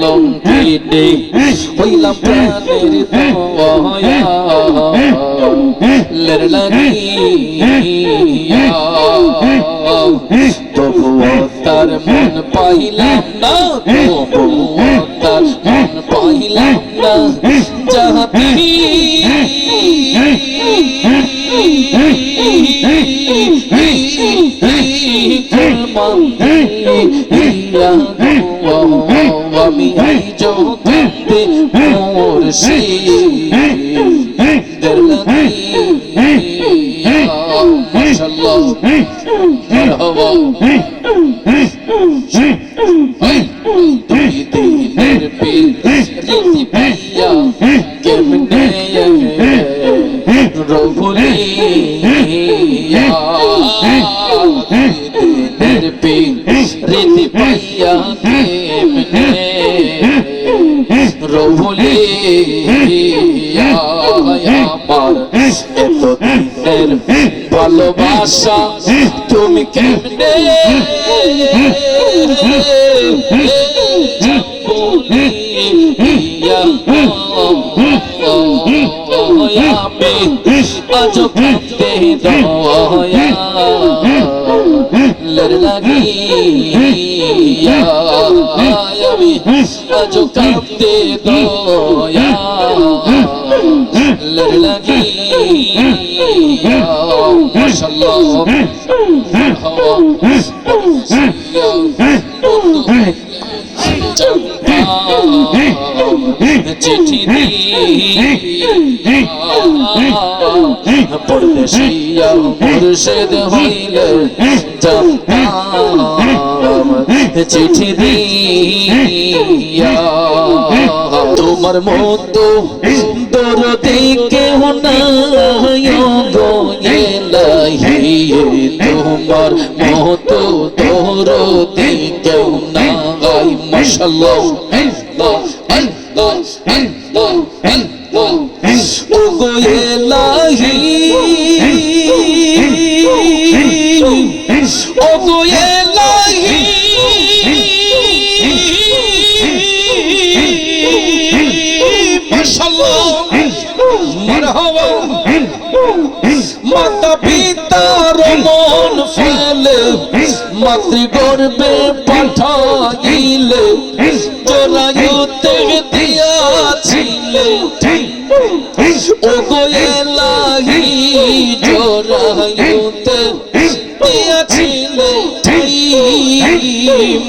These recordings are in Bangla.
কলঙ্কিনী হইলাম প্রাণের দয়ালের লাগিয়া তবুও তার মন পাইলাম না তবুও তার মন পাইলাম না যাহাতে আমি যতে মোর শীদের লাগিয়া মাশাআল্লাহ মারহাবা তুমি দিনের পীর রীতি পাইয়া কেমনে রঘুলিয়া দিনের পীর রীতি পাইয়া কেমনে রঘুলিয়া আমার এত দিনের ভালোবাসা তুমি কেমনে আমি আজ কাঁদতে দয়ালের লাগিয়া আমি আজ কাঁদতে দয়ালের লাগিয়া মাশাআল্লাহ চিঠি পরদেশিয়া মুর্শিদ হইলে জানতাম চিঠি দিয়া তোমার মতো দরদি কেহ নাই গো ইলাহি তোমার মতো দরদি কেহ নাই মাশাআল্লাহ ও গো ইলাহি ও গো ইলাহি মাশাআল্লাহ মারহাবা মাতা পিতার মন ফেলে মাতৃগর্ভে পাঠাইলে জরায়ুতে দিয়াছিলে ও গো ইলাহি জরায়ুতে দিয়াছিলে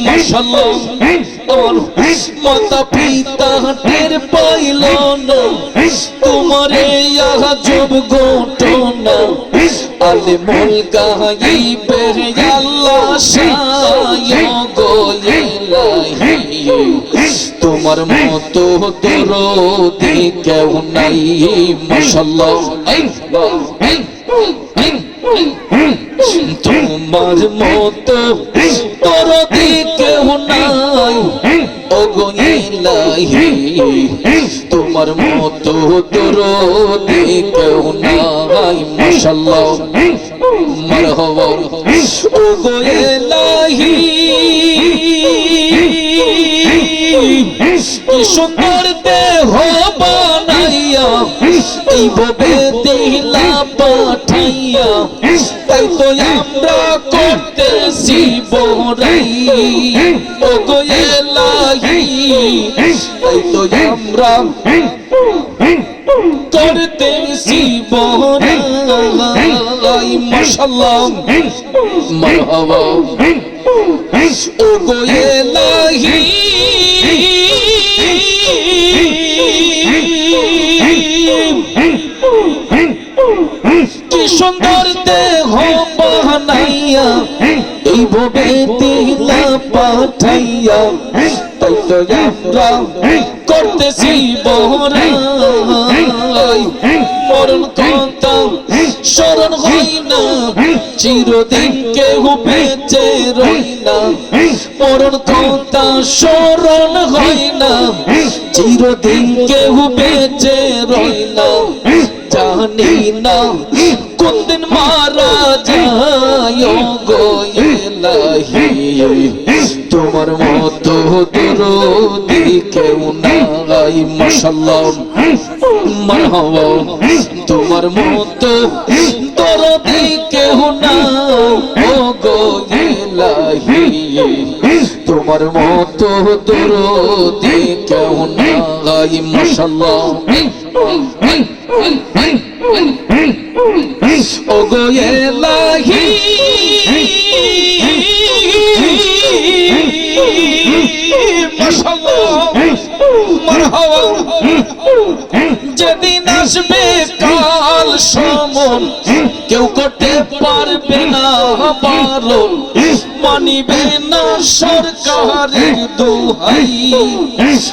মাশাআল্লাহ আমার মাতা পিতা টের পাইল না তোমারে আজব ঘটনা আলিমুল গায়িবে আল্লাহ শায় গো ইলাহি তোমার মতো দরদি কেউ নাই মাশাআল্লাহ তোমার মতো দরদি কেউ নাই ও গো ইলাহি তোমার মতো দরদি কেউ নাই মাশাআল্লাহ মারহাবা ও গো ইলাহি কি সুন্দর দেহ বানাইয়া এইভাবে দিলা পাঠাইয়া তাই তো আমরা করতেছি বড়াই ও গো ইলাহি তাই তো আমরা করতেছি বড়াই মাশাআল্লাহ মারহাবা ও গো ইলাহি কি সুন্দর দেহ বানাইয়া এইভাবে দিলা পাঠাইয়া তাই তো আমরা করতেছি বড়াই মরণ কথা স্মরণ হয় না চিরদিন কেউ বেঁচে রই না মরণ কথা স্মরণ হয় না চিরদিন কেউ বেঁচে রই না জানি না কোন দিন মারা যায় গো ইলাহি তোমার মতো দরদি কেউ নাই মাশাআল্লাহ মারহাবা তোমার মতো দরদি কেউ নাই ও গো ইলাহি তোমার মতো দরদি কেউ নাই মাশাআল্লাহ ও গো ইলাহি যেদিন আসবে কাল সমন কেউ করতে পারবে না বারণ মানিবে না সরকারের দোহাই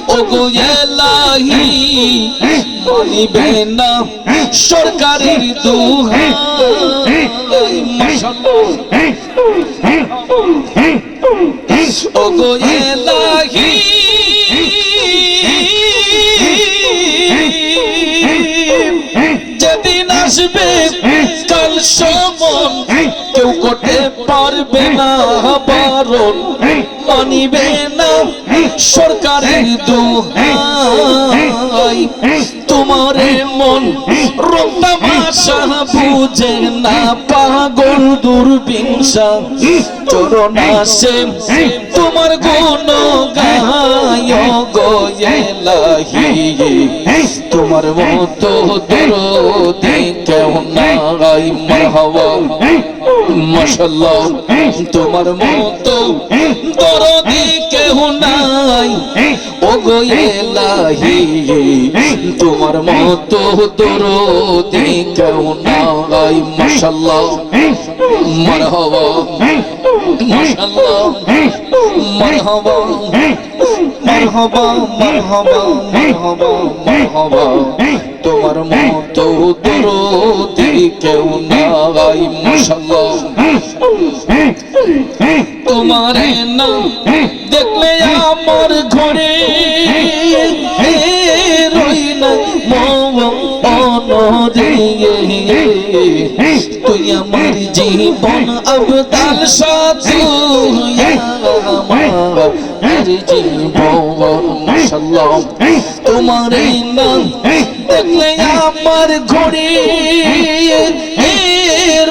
ও গো ইলাহি মানিবে না সরকারের দোহাই মাশাআল্লাহ ও গো ইলাহি যেদিন আসবে কাল সমন কেউ করতে পারবে না বারণ মানিবে না সরকারের দোহাই তোমার মন রক্তামাশা বুঝে না পাগল দুর্বিংসা চরণ আসে তোমার গুণ গায় গো ইলাহি তোমার মতো দরদি কেউ নাই মারহাবা মাশাআল্লাহ তোমার মতো দরদি কেউ নাই ও গো ইলাহি তোমার মতো দরদি কেউ নাই মাশাআল্লাহ মারহাবা মাশাআল্লাহ মারহাবা মারহাবা মারহাবা মারহাবা মারহাবা তোমার মতো দরদি কেউ নাই মাশাআল্লাহ তোমার নাম দেখলে আমার ঘরে রই না মনরে তুই আমার জীবন আবদাল সাথী আমার জীবন মাশাআল্লাহ তোমার নাম দেখলে আমার ঘরে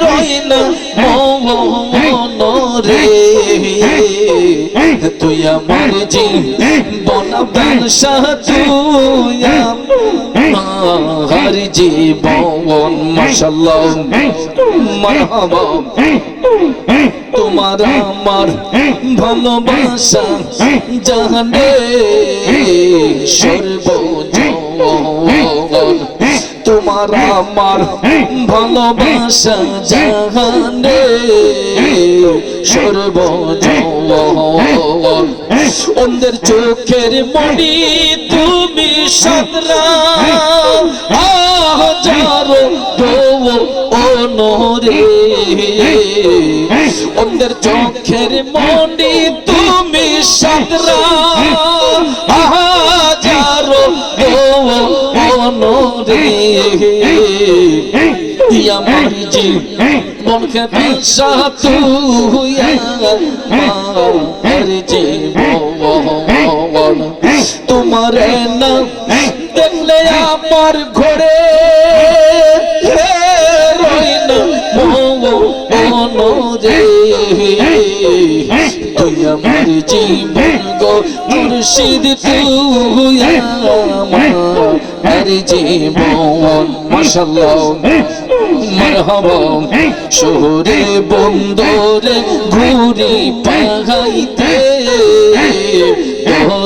রই না মনরে তুই আমার জীবন আবদাল সাথী আমার জীবন মাশাআল্লাহ মারহাবা তোমার আমার ভালোবাসা জানে সর্বজগৎ তোমার আমার ভালোবাসা জানে সর্বজগৎ অন্ধের চোখের মণি তুমি সাদরা হাজারো অনরে অন্ধের চোখের মণি তুমি সাদরা হাজারো অনরে আমার জীবন খেতে সাথী আমার জীবন তোমার নাম দেখলে আমার ঘরে রই না মনরে তুই আমার জীবন গো মুর্শিদ তুই আমার জীবন মাশাআল্লাহ মারহাবা শহরে বন্দরে ঘুরি পাগাইতে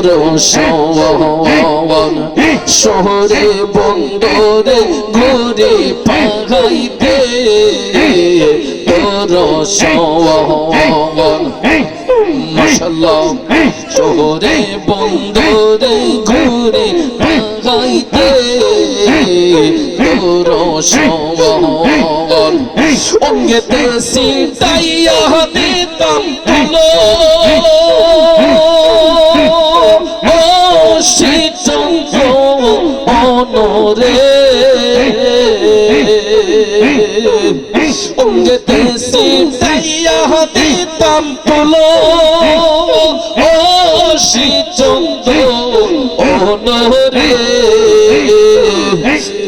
দরশন শহরে বন্দরে ঘুরি পাগাইতে দরশন মাশাআল্লাহ শহরে বন্দরে ঘুরে পাগাইতে দরশন অঙ্গেতে সিটাইয়া দিতাম তুলো ও শীতঙ্গ অনরে অঙ্গেতে সিটাইয়া দিতাম তুলো ও শীতঙ্গ রে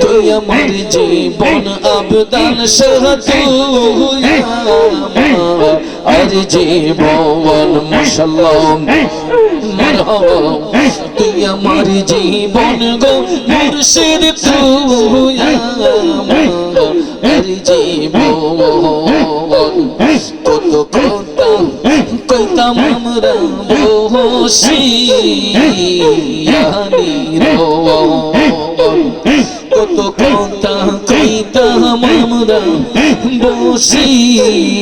তুই আমার জীবন আবদান সহ তুই আর জীবন মাশাআল্লাহ মারহাবা তুই আমার জীবন গো মুর্শিদ তুই আর জীবন কত কথা কইতাম আমরা বসিয়ানি কত কথা কইতাম আমরা বসিয়ানি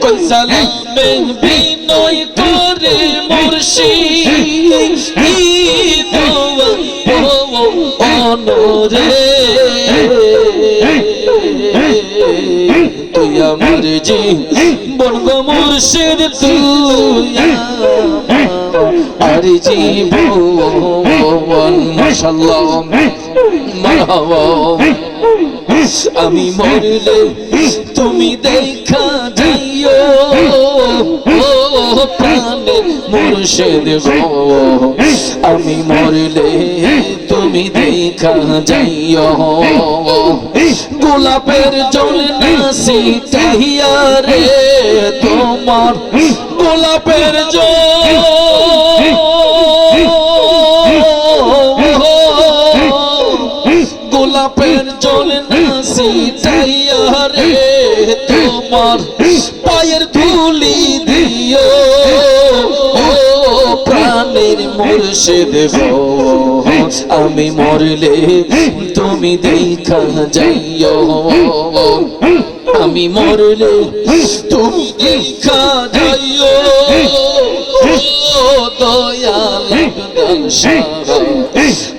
কই সালামে বিনয় করে মুর্শিদ অনরে তুই আমার জীবন গো মুর্শিদ তুই আর জীবন মাশাআল্লাহ মারহাবা আমি মরলে তুমি দেখা যাইও প্রাণে মুর্শিদ গো আমি মরলে তুমি দেখা যাইও গোলাপের জল না সিটাইয়া রে তোমার গোলাপের জল গোলাপের জল না সিটাইয়া রে তোমার পায়ের ধুলি দিও প্রাণের মুর্শিদ গো আমি মরলে তুমি দেখা যাইও আমি মরলে তুমি দেখা যাইও দয়াল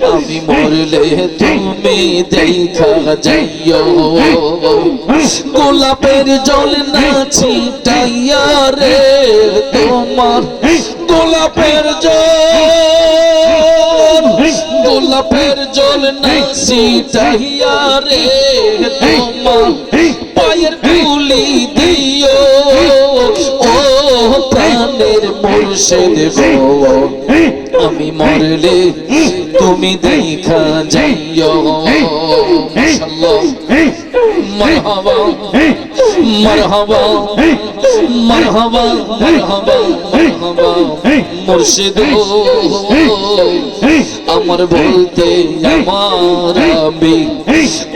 আমি মরলে তুমি দেখা যাইও গোলাপের জল না ছিটাইয়া রে তোমার গোলাপের জল গোলাপের জল না ছিটাইয়া রে তোমার পায়ের ধুলি দিও ও প্রাণের মুর্শিদ গো আমি মরলে তুমি দেখা যাইও মাশাআল্লাহ মারহাবা মারহাবা মারহাবা মারহাবা মারহাবা মুর্শিদ আমার বলতে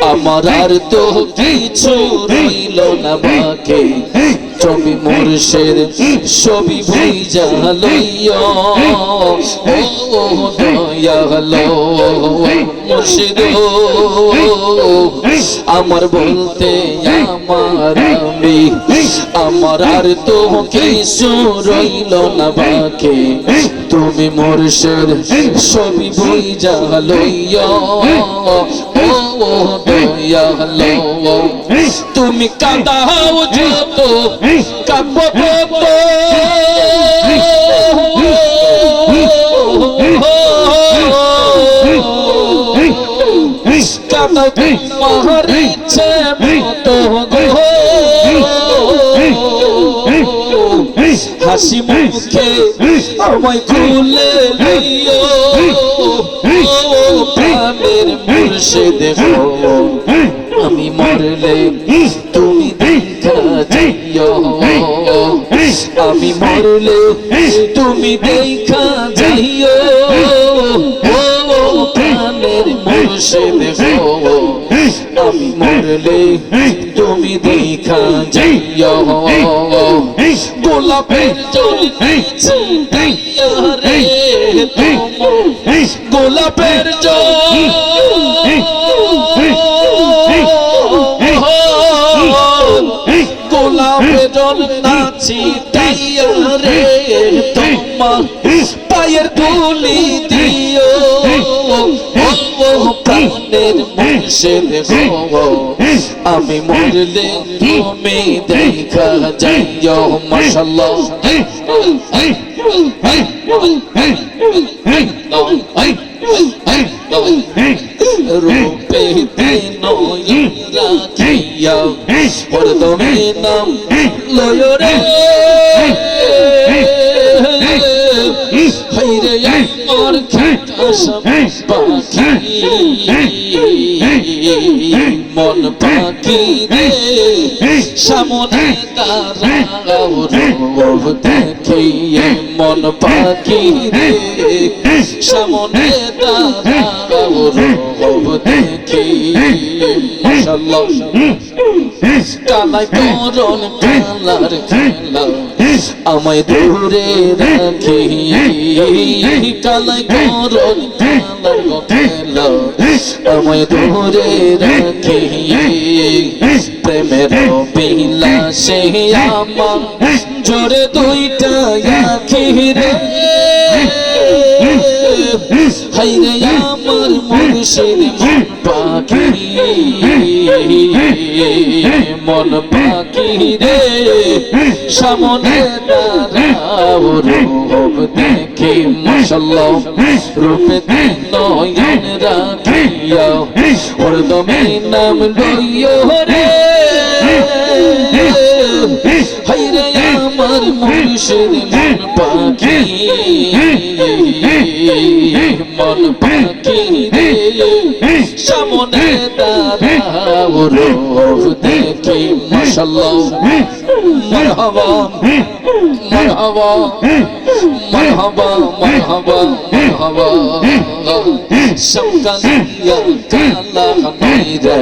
আমার আর তো কিছু রইল না বাকি ছবি মুর্শিদ ছবি ভুইজা লইয়া ও দয়ালো মুর্শিদ আমার বলতে আমার আর তো কিছু রইল না বাকি তুমি মুর্শিদ ছবি ভুইজা লইয়া ও দয়ালো তুমি কাঁদাও যত কাঁদবো তত কাঁদাও তোমার ইচ্ছে মতো গো হাসি মুখে আমায় খুলে লইও প্রাণের মুর্শিদ গো আমি মরলে তুমি দেখা যাইও আমি মরলে তুমি দেখা যাইও প্রাণের মুর্শিদ গো আমি মরলে তুমি দেখা যাইও গোলাপের জল ছিটাইয়া রে তোমার গোলাপের জল গোলাপের জল না ছিটাইয়া রে তোমার পায়ের ধুলি দিও প্রাণের মুর্শিদ গো আমি মরলে তুমি দেখা যাইও মাশাআল্লাহ রূপে নয়ন রাখিয়া হরদমে নাম লয় রে হাইরে আমার খাটা পাখি মন পাখি রে সামনে দাঁড়াও রূপ দেখিয়ে মন পাখি রে সামনে দাঁড়াও রূপ দেখিয়ে মাশাআল্লাহ কালাই করন কালার খেলা আমায় দূরে রাখি কালাই করন কালার খেলা আমায় দূরে রাখি প্রেমের বিলাসে আমার জোরে দুইটা আখি রে হাইরে আমার মুর্শিদ মন পাখি মন পাখি রে সামনে দাঁড়াও রূপ দেখি মাশাআল্লাহ রূপে নয়ন রাখিয়া হরদমে নাম লইও রে হাইরে আমার মুর্শিদ মন পাখি মন পাখি রে সামনে দাঁড়াও রূপ দেখি মাশাআল্লাহ মারহাবা মারহাবা মারহাবা মারহাবা মারহাবা সমকালিয়া কালা নইরে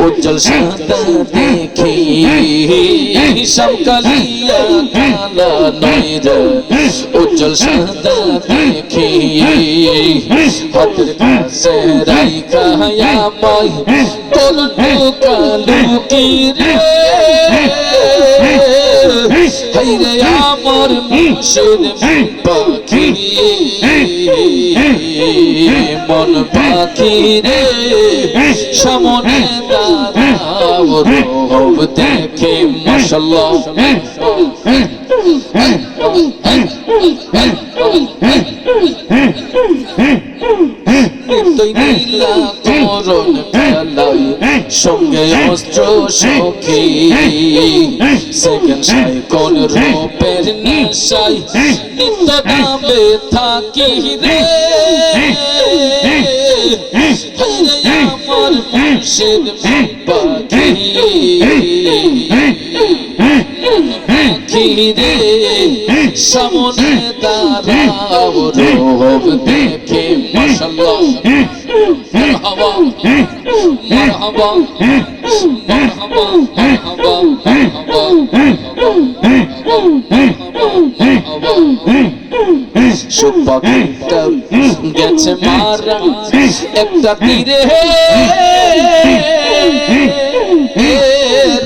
উজ্জ্বল সাদা দেখি সমকালিয়া কালা নইরে উজ্জ্বল সাদা দেখি হাতের কাছে রাইখা আমায় করবো কালু কি রে হাইরে আমার মুর্শিদ মন পাখি মন পাখি রে সামনে দাঁড়াও রূপ দেখে মাশাআল্লাহ নিত্যই নীলা করণ খেলায় সঙ্গে অস্ত্র সখী সেকেন্ড সাইকল রূপের নেশায় নিত্য দামে থাকি রে হাইরে আমার মুর্শিদ মন পাখি পাখি রে সামনে দাঁড়াও রূপ দেখে মাশাআল্লাহ মারহাবা মারহাবা মারহাবা মারহাবা মারহাবা সুখ পাখিটা গেছে মারা একটা তীরে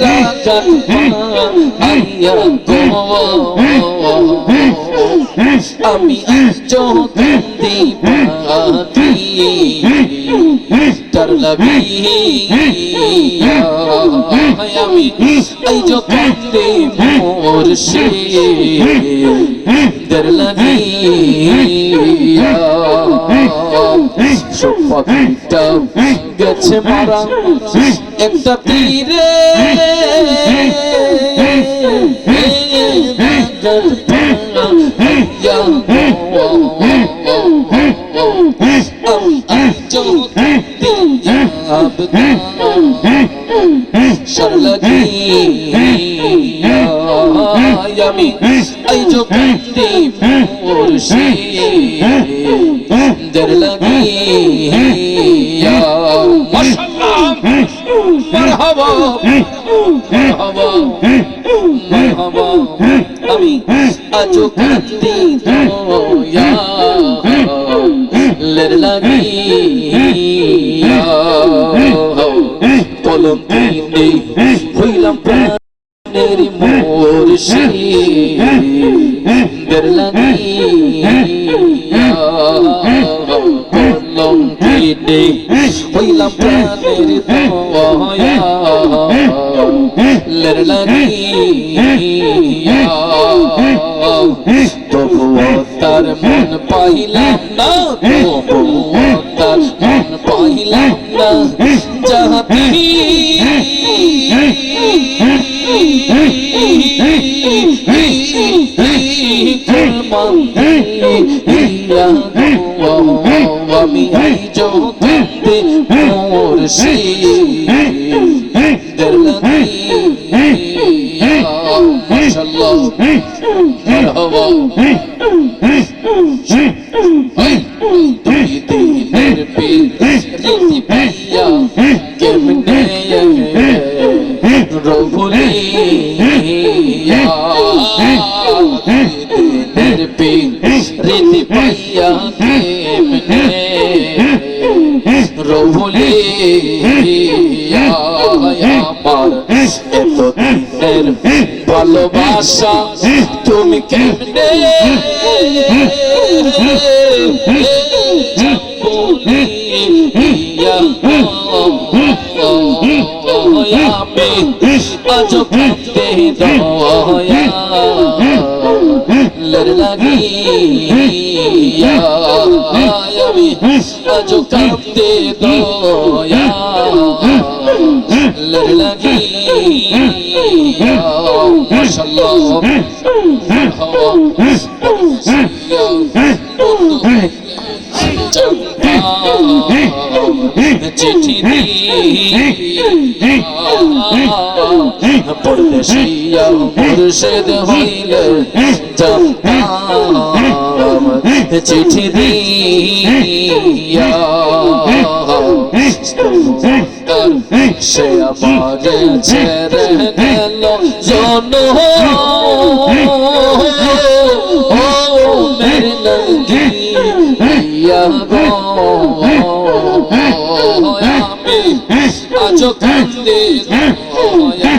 রাগাত আইয়া গো আমি চোখে পাখি ডর লাগিয়া আমি এই চোখে মুর্শিদ ডর লাগিয়া সুখ পাখিটা গেছে মারা একটা তীরে আমি এই চোখে মুর্শিদ লাগিয়া মাশাআল্লাহ মারহাবা মারহাবা মারহাবা আমি আজো কান্দি দয়া লের লাগিয়া কলম কিনে হইলাম প্রাণের মুর্শিদ লাগিয়া কলম কিনে হইলাম প্রাণের দয়া লের লাগিয়া তবুও তার মন পাইলাম না তবুও তার মন পাইলাম না যাহাতে করব মানতে ইয়া গো আমি আই জগতে মুর্শিদ লাগিয়া মাশাআল্লাহ মারহাবা তুমি দিলের পীর রীতি পাইয়া কেমনে রবুলিয়া দিলের পীর রীতি পাইয়া কেমনে রবুলিয়া আমার এত দিনের ভালোবাসা তুমি কেমনে আজ কাঁদতে দয়া লাগিয়া আমি আজ কাঁদতে দয়া লাগিয়া মাশাআল্লাহ চিঠি পরদেশিয়া মুর্শিদ হইলে জানতাম চিঠি দিয়া সে আবার ছেড়ে গেল জনম ও মেরে লাগিয়া গো আমি আজ কান্দে দয়া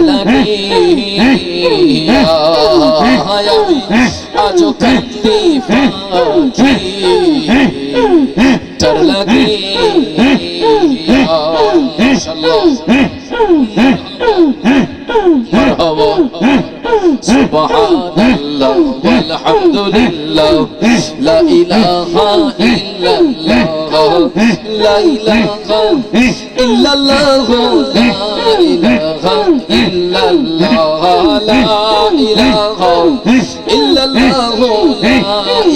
লাগিয়া আমি আজ কান্দে পাখি তার লাগিয়া মাশাআল্লাহ মারহাবা সুবহানাল্লাহ ওয়ালহামদুলিল্লাহ লা ইলাহা ইল্লাল্লাহ লা ইলাহা ইল্লাল্লাহ লা ইলাহা ইল্লাল্লাহ লা ইলাহা ইল্লাল্লাহ লা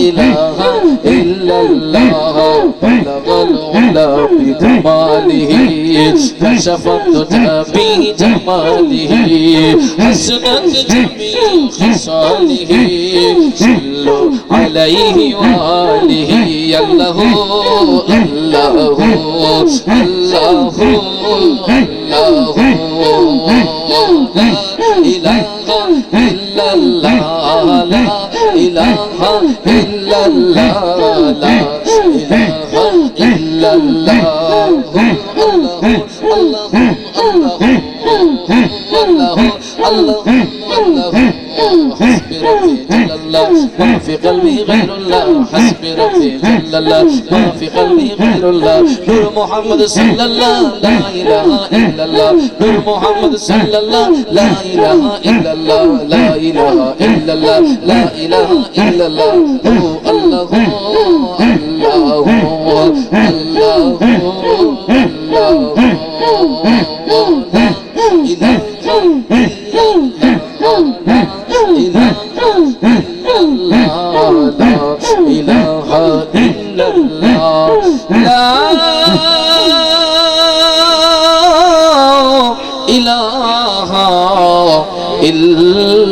ইলাহা ইল্লাল্লাহ বালাগাল উলা বিকামালিহি كشفت بجماله حسنت جميع خصاله صلوا عليه وآله الله الله الله الله لا إله إلا الله لا إله إلا الله لا إله إلا الله ما في قلبي غير الله حسبي ربي جل الله ما في قلبي غير الله نور محمد صلى الله لا إله إلا الله نور محمد صلى الله لا إله إلا الله لا إله إلا الله لا إله إلا الله هو الله الله الله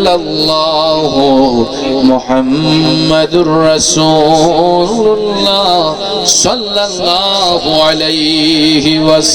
ইল্লাল্লাহ মুহাম্মাদুর রাসূলুল্লাহ সাল্লাল্লাহু আলাইহি ওয়াসাল্লাম।